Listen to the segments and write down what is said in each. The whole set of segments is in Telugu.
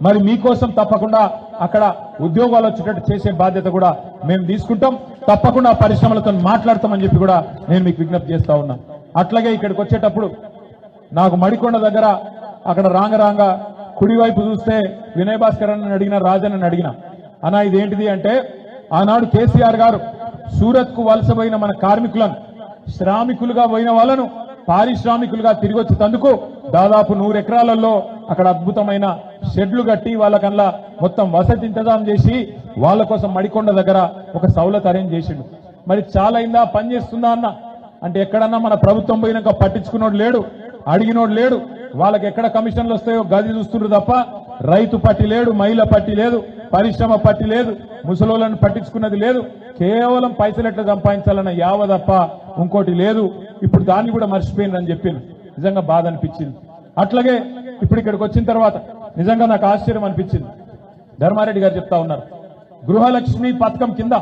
మరి మీకోసం తప్పకుండా అక్కడ ఉద్యోగాలు వచ్చేటట్టు చేసే బాధ్యత కూడా మేము తీసుకుంటాం. తప్పకుండా పరిశ్రమలతో మాట్లాడతామని చెప్పి కూడా నేను మీకు విజ్ఞప్తి చేస్తా ఉన్నా. అట్లాగే ఇక్కడికి వచ్చేటప్పుడు నాకు మడికొండ దగ్గర అక్కడ రాంగ కుడివైపు చూస్తే వినయ్ భాస్కర్ అని అడిగిన, రాజన్ అడిగిన, అన్నా ఇదేంటిది అంటే ఆనాడు కేసీఆర్ గారు సూరత్ కు వలసపోయిన మన కార్మికులను, శ్రామికులుగా పోయిన వాళ్ళను పారిశ్రామికులుగా తిరిగి వచ్చేందుకు దాదాపు 100 ఎకరాలలో అక్కడ అద్భుతమైన షెడ్లు కట్టి వాళ్ళకల్లా మొత్తం వసతి ఇంతజాం చేసి వాళ్ళ కోసం మడికొండ దగ్గర ఒక సౌలత్ అరేంజ్ చేసిండు. మరి చాలా అయిందా, పని చేస్తుందా అన్న అంటే ఎక్కడన్నా మన ప్రభుత్వం పోయినాక పట్టించుకున్నోడు లేడు, అడిగినోడు లేడు. వాళ్ళకి ఎక్కడ కమిషన్లు వస్తాయో గది చూస్తున్నారు తప్ప రైతు పట్టి లేడు, మహిళ పట్టి లేదు, పరిశ్రమ పట్టి లేదు, ముసలోళ్ళను పట్టించుకున్నది లేదు. కేవలం పైసలు ఎట్లా సంపాదించాలన్న యావ తప్ప ఇంకోటి లేదు. ఇప్పుడు దాన్ని కూడా మర్చిపోయిందని చెప్పింది. నిజంగా బాధ అనిపించింది. అట్లాగే ఇప్పుడు ఇక్కడికి వచ్చిన తర్వాత నిజంగా నాకు ఆశ్చర్యం అనిపించింది. ధర్మారెడ్డి గారు చెప్తా ఉన్నారు, గృహలక్ష్మి పథకం కింద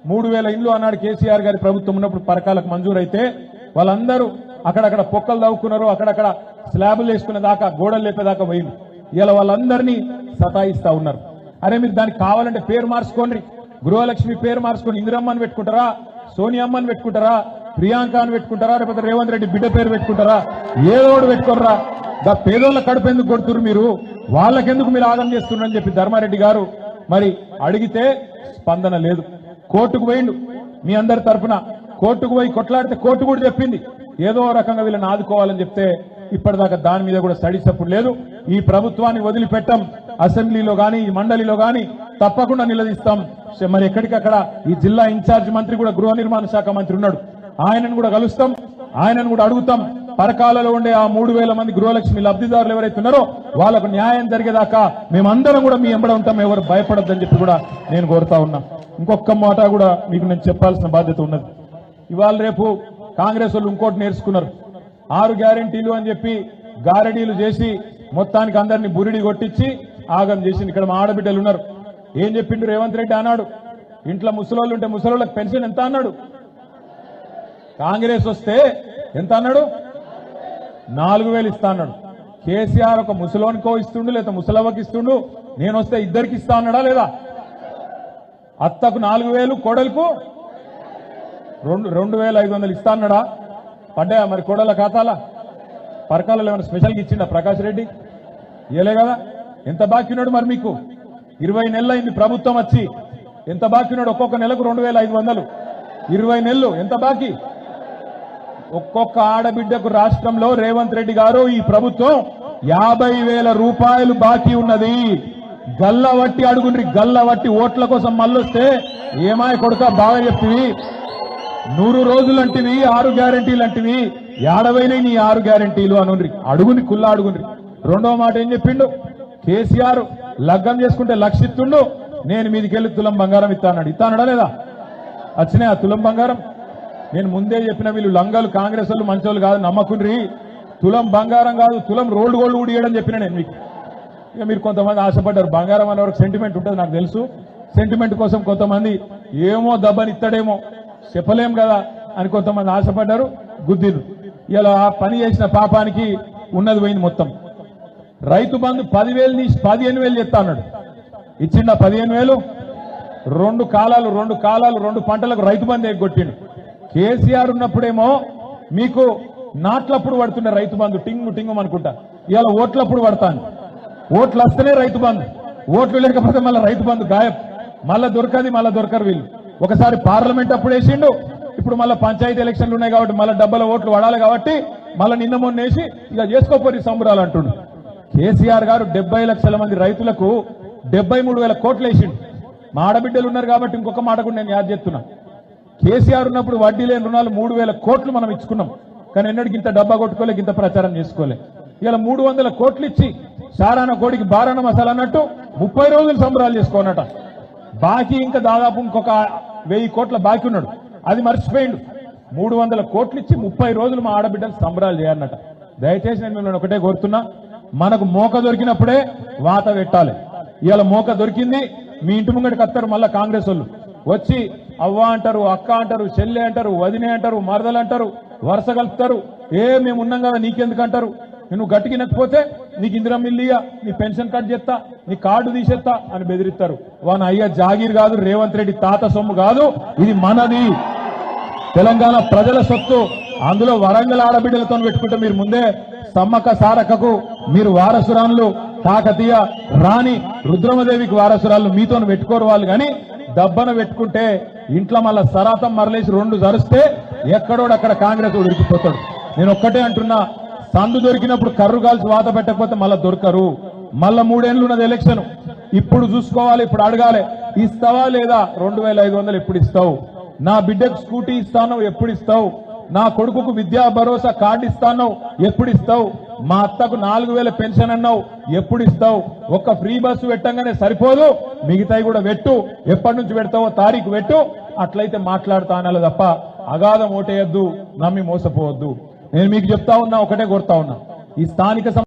3000 ఇండ్లు అన్నాడు కేసీఆర్ గారి ప్రభుత్వం ఉన్నప్పుడు పరకాలకు మంజూరైతే వాళ్ళందరూ అక్కడక్కడ పొక్కలు తవ్వుకున్నారు, అక్కడక్కడ స్లాబులు వేసుకునే దాకా, గోడలు లేపేదాకా పోయింది. ఇలా వాళ్ళందరినీ సతాయిస్తా ఉన్నారు. అరే మీరు దానికి కావాలంటే పేరు మార్చుకోండి, గృహలక్ష్మి పేరు మార్చుకొని ఇందిరమ్మని పెట్టుకుంటారా, సోనియమ్మని పెట్టుకుంటారా, ప్రియాంక అని పెట్టుకుంటారా, లేకపోతే రేవంత్ రెడ్డి బిడ్డ పేరు పెట్టుకుంటారా, ఏదోడు పెట్టుకోర్రా. దా పేదోళ్ళ కడుపు ఎందుకు కొడుతున్నారు మీరు, వాళ్ళకెందుకు మీరు ఆగం చేస్తున్నారని చెప్పి ధర్మారెడ్డి గారు మరి అడిగితే స్పందన లేదు. కోర్టుకు పోయిండు మీ అందరి తరఫున, కోర్టుకు పోయి కొట్లాడితే కోర్టు కూడా చెప్పింది ఏదో రకంగా వీళ్ళని ఆదుకోవాలని చెప్తే ఇప్పటిదాకా దాని మీద కూడా స్టడీ సపోర్ట్ లేదు. ఈ ప్రభుత్వాన్ని వదిలిపెట్టాం, అసెంబ్లీలో గాని ఈ మండలిలో గాని తప్పకుండా నిలదీస్తాం. మరి ఎక్కడికక్కడ ఈ జిల్లా ఇన్ఛార్జ్ మంత్రి కూడా గృహ నిర్మాణ శాఖ మంత్రి ఉన్నాడు, ఆయనను కూడా కలుస్తాం, ఆయనను కూడా అడుగుతాం. పరకాలలో ఉండే ఆ 3000 మంది గృహలక్ష్మి లబ్ధిదారులు ఎవరైతే ఉన్నారో వాళ్ళకు న్యాయం జరిగేదాకా మేమందరం కూడా మీ ఎంబడ ఉంటాం, ఎవరు భయపడొద్దని చెప్పి కూడా నేను కోరుతా ఉన్నా. ఇంకొక మాట కూడా మీకు నేను చెప్పాల్సిన బాధ్యత ఉన్నది. ఇవాళ రేపు కాంగ్రెస్ వాళ్ళు ఇంకోటి నేర్చుకున్నారు, 6 గ్యారెంటీలు అని చెప్పి గారడీలు చేసి మొత్తానికి అందరినీ బురిడి కొట్టించి ఆగం చేసింది. ఇక్కడ మా ఆడబిడ్డలు ఉన్నారు. ఏం చెప్పిండు రేవంత్ రెడ్డి అన్నాడు, ఇంట్లో ముసలోళ్ళు ఉంటే ముసలోళ్ళకి పెన్షన్ ఎంత అన్నాడు, కాంగ్రెస్ వస్తే ఎంత అన్నాడు, 4000 ఇస్తా అన్నాడు. కేసీఆర్ ఒక ముసలోనికో ఇస్తుండు, లేదా ముసలవ్వకి ఇస్తుండు, నేను వస్తే ఇద్దరికి ఇస్తా అన్నాడా లేదా? అత్తకు 4000, కోడలకు 2500 ఇస్తా అన్నాడా? పడ్డాయా మరి కోడల ఖాతాల? పరకాలలో ఏమైనా స్పెషల్గా ఇచ్చిండా ప్రకాష్ రెడ్డి? ఇయలే కదా. ఎంత బాకీ ఉన్నాడు మరి మీకు? 20 నెలలు అయింది ప్రభుత్వం వచ్చి, ఎంత బాకీ ఉన్నాడు? ఒక్కొక్క నెలకు 2500, 20 నెలలు ఎంత బాకీ? ఒక్కొక్క ఆడబిడ్డకు రాష్ట్రంలో రేవంత్ రెడ్డి గారు ఈ ప్రభుత్వం 50,000 రూపాయలు బాకీ ఉన్నది. గల్లవట్టి అడుగుండ్రి, గల్లవట్టి ఓట్ల కోసం మళ్ళొస్తే ఏమాయ కొడుక బాగా చెప్తివి, 100 రోజులంటివి, 6 గ్యారెంటీలు అంటివి, 50 నీ 6 గ్యారెంటీలు అనుండ్రి, అడుగుండ్రి, కుల్లా అడుగుండ్రి. రెండో మాట ఏం చెప్పిండు, కేసీఆర్ లగ్గం చేసుకుంటే 1,00,000 ఇస్తుండు, నేను మీదికెళ్ళి తులం బంగారం ఇస్తాన్నాడు. ఇస్తానడా లేదా? వచ్చినాయి ఆ తులం బంగారం? నేను ముందే చెప్పిన వీళ్ళు లంగలు, కాంగ్రెస్ వాళ్ళు మంచోళ్ళు కాదు, నమ్మకుండ్రి. తులం బంగారం కాదు, తులం రోడ్డు గోల్డ్ కూడా ఇవ్వడం చెప్పిన నేను మీకు. ఇక మీరు కొంతమంది ఆశపడ్డారు, బంగారం అనే వరకు సెంటిమెంట్ ఉంటుంది నాకు తెలుసు. సెంటిమెంట్ కోసం కొంతమంది ఏమో దబ్బని ఇస్తాడేమో చెప్పలేం కదా అని కొంతమంది ఆశపడ్డారు, గుద్దిరు. ఇలా ఆ పని చేసిన పాపానికి ఉన్నది పోయింది మొత్తం. రైతు బంధు 10,000 నుంచి 15,000 చెప్తా అన్నాడు, ఇచ్చిండా 15,000? 2 కాలాలు 2 పంటలకు రైతు బంధు ఎగ్గొట్టిండు. కేసీఆర్ ఉన్నప్పుడేమో మీకు నాట్లప్పుడు పడుతుండే రైతు బంధు, టింగు టింగు అనుకుంటా. ఇవాళ ఓట్లప్పుడు పడతాను, ఓట్లు వస్తేనే రైతు బంధు, ఓట్లు లేకపోతే మళ్ళీ రైతు బంధు గాయబ్, మళ్ళా దొరకరు వీళ్ళు. ఒకసారి పార్లమెంట్ అప్పుడు వేసిండు, ఇప్పుడు మళ్ళీ పంచాయతీ ఎలక్షన్లు ఉన్నాయి కాబట్టి మళ్ళీ డబ్బల ఓట్లు పడాలి కాబట్టి మళ్ళీ నిన్న మొన్న వేసి ఇక చేసుకోపోయి సంబరాలు అంటుండు. కేసీఆర్ గారు 70 లక్షల మంది రైతులకు 73,000 కోట్లు వేసిండు. మా ఆడబిడ్డలు ఉన్నారు కాబట్టి ఇంకొక మాట కూడా నేను యాద్ చేస్తున్నా. కేసీఆర్ ఉన్నప్పుడు వడ్డీ లేని రుణాలు 3,000 కోట్లు మనం ఇచ్చుకున్నాం, కానీ ఎన్నడికి ఇంత డబ్బా కొట్టుకోలే, ఇంత ప్రచారం చేసుకోలే. ఇలా 300 కోట్లు ఇచ్చి సారాన కోడికి బారాన మసాలా అన్నట్టు 30 రోజులు సంబరాలు చేసుకోనట. బాకీ ఇంకా దాదాపు ఇంకొక 1000 కోట్ల బాకీ ఉన్నాడు, అది మర్చిపోయిండు. 300 కోట్లు ఇచ్చి 30 రోజులు మా ఆడబిడ్డలు సంబరాలు చేయాలన్నట. దయచేసి నేను మిమ్మల్ని ఒకటే కోరుతున్నా, మనకు మోక దొరికినప్పుడే వాత పెట్టాలి. ఇవాళ మోక దొరికింది, మీ ఇంటి ముంగడికి వస్తారు మళ్ళా కాంగ్రెస్ వాళ్ళు వచ్చి అవ్వ అంటారు, అక్క అంటారు, చెల్లె అంటారు, వదినే అంటారు, మరదలు అంటారు, వరుస కలుపుతారు. మేము ఉన్నాం కదా నీకెందుకు అంటారు. నువ్వు గట్టికి నచ్చిపోతే నీకు ఇందిరా మిల్లియా నీ పెన్షన్ కట్ చేస్తా నీ కార్డు తీసేస్తా అని బెదిరిస్తారు. వాని అయ్యా జాగీర్ కాదు, రేవంత్ రెడ్డి తాత సొమ్ము కాదు, ఇది మనది తెలంగాణ ప్రజల సొత్తు. అందులో వరంగల్ ఆడబిడ్డలతో పెట్టుకుంటే మీరు ముందే సమ్మక్క సారక్కకు మీరు వారసురాళ్ళు, కాకతీయ రాణి రుద్రమదేవికి వారసురాళ్ళు మీతో పెట్టుకోరు వాళ్ళు. కానీ దబ్బన పెట్టుకుంటే ఇంట్లో మళ్ళా సరాతం మరలేసి 2 జరుస్తే ఎక్కడోడక్కడ కాంగ్రెస్ ఉడికిపోతాడు. నేను ఒక్కటే అంటున్నా, సందు దొరికినప్పుడు కర్రు కాల్చి వాత పెట్టకపోతే మళ్ళా దొరకరు. మళ్ళా 3 ఏళ్ళు ఉన్నది ఎలక్షన్. ఇప్పుడు చూసుకోవాలి, ఇప్పుడు అడగాలి, ఇస్తావా లేదా? 2500 ఎప్పుడు ఇస్తావు? నా బిడ్డకు స్కూటీ ఇస్తాను ఎప్పుడు ఇస్తావు? నా కొడుకుకు విద్యా భరోసా కార్డు ఇస్తాను ఎప్పుడు ఇస్తావు? మా అత్తకు 4000 పెన్షన్ అన్నావు ఎప్పుడు ఇస్తావు? ఒక్క ఫ్రీ బస్సు పెట్టంగానే సరిపోదు, మిగతాయి కూడా పెట్టు. ఎప్పటి నుంచి పెడతావో తారీఖు పెట్టు. అట్లయితే మాట్లాడుతా అనాలి తప్ప అగాధం ఓటేయద్దు, నమ్మి మోసపోవద్దు. నేను మీకు చెప్తా ఉన్నా, ఒకటే కోరుతా ఉన్నా, ఈ స్థానిక